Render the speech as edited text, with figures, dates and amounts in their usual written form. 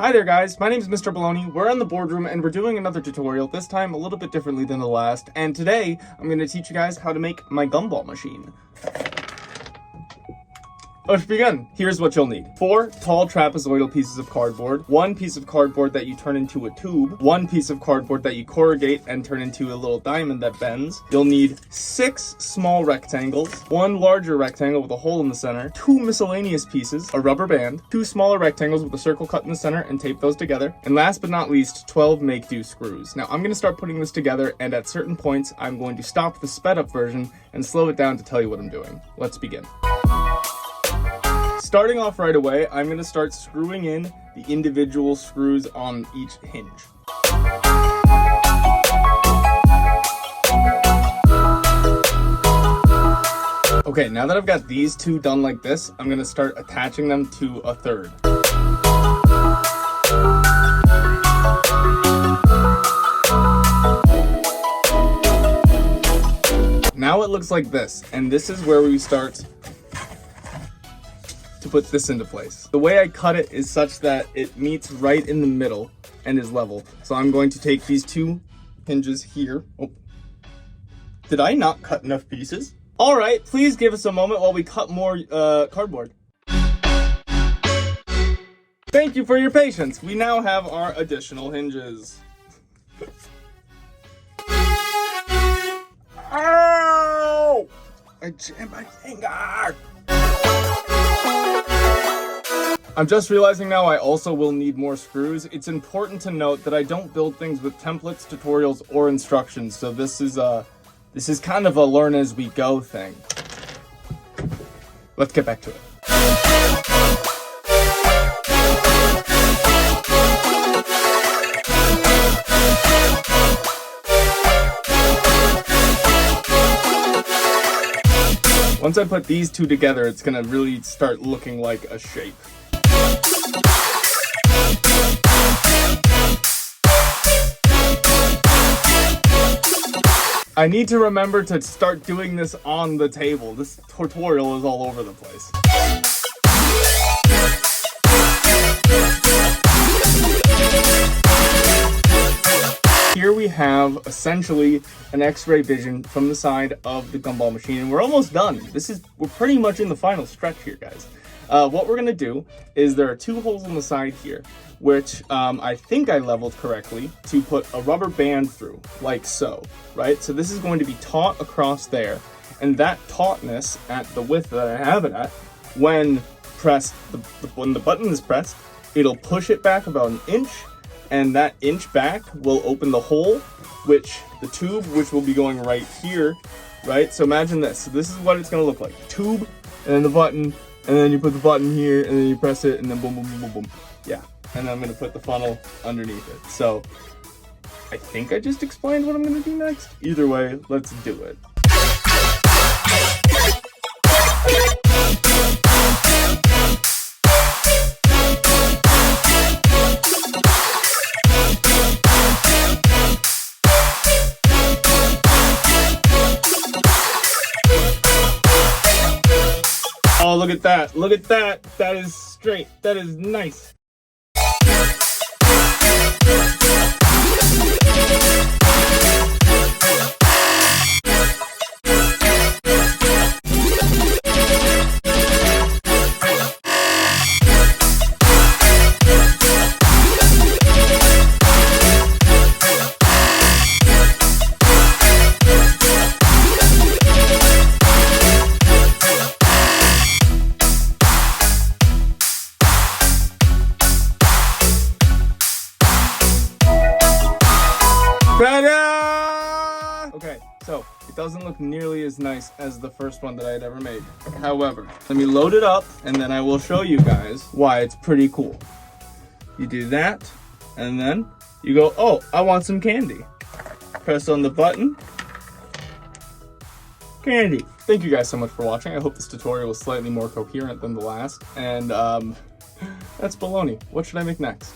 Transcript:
Hi there guys, my name is Mr. Bologna. We're in the boardroom and we're doing another tutorial, this time a little bit differently than the last, and today I'm going to teach you guys how to make my gumball machine. Let's begin. Here's what you'll need. 4 tall trapezoidal pieces of cardboard, 1 piece of cardboard that you turn into a tube, 1 piece of cardboard that you corrugate and turn into a little diamond that bends. You'll need 6 small rectangles, 1 larger rectangle with a hole in the center, 2 miscellaneous pieces, a rubber band, 2 smaller rectangles with a circle cut in the center and tape those together, and last but not least, 12 Makedo screws. Now I'm going to start putting this together, and at certain points I'm going to stop the sped up version and slow it down to tell you what I'm doing. Let's begin. Starting off right away, I'm going to start screwing in the individual screws on each hinge. Okay, now that I've got these 2 done like this, I'm going to start attaching them to a third. Now it looks like this, and this is where we start to put this into place. The way I cut it is such that it meets right in the middle and is level. So I'm going to take these 2 hinges here. Oh, did I not cut enough pieces? All right, please give us a moment while we cut more cardboard. Thank you for your patience. We now have our additional hinges. Ow! I jammed my finger. I'm just realizing now I also will need more screws. It's important to note that I don't build things with templates, tutorials, or instructions, so this is kind of a learn as we go thing. Let's get back to it. Once I put these 2 together, it's gonna really start looking like a shape. I need to remember to start doing this on the table. This tutorial is all over the place. Here we have essentially an X-ray vision from the side of the gumball machine, and we're almost done. We're pretty much in the final stretch here, guys. What we're gonna do is there are 2 holes on the side here, which I think I leveled correctly to put a rubber band through, like so, right? So this is going to be taut across there, and that tautness at the width that I have it at, when when the button is pressed, it'll push it back about 1 inch, and that inch back will open the hole, which the tube, which will be going right here, right? So imagine this. So this is what it's gonna look like. Tube, and then the button, and then you put the button here, and then you press it, and then boom, boom, boom, boom, boom. Yeah, and then I'm gonna put the funnel underneath it. So I think I just explained what I'm gonna do next. Either way, let's do it. Oh, look at that. Look at that. That is straight. That is nice. Ta-da! Okay, so it doesn't look nearly as nice as the first one that I had ever made. However, let me load it up and then I will show you guys why it's pretty cool. You do that, and then you go, oh, I want some candy. Press on the button. Candy. Thank you guys so much for watching. I hope this tutorial was slightly more coherent than the last. And that's baloney. What should I make next?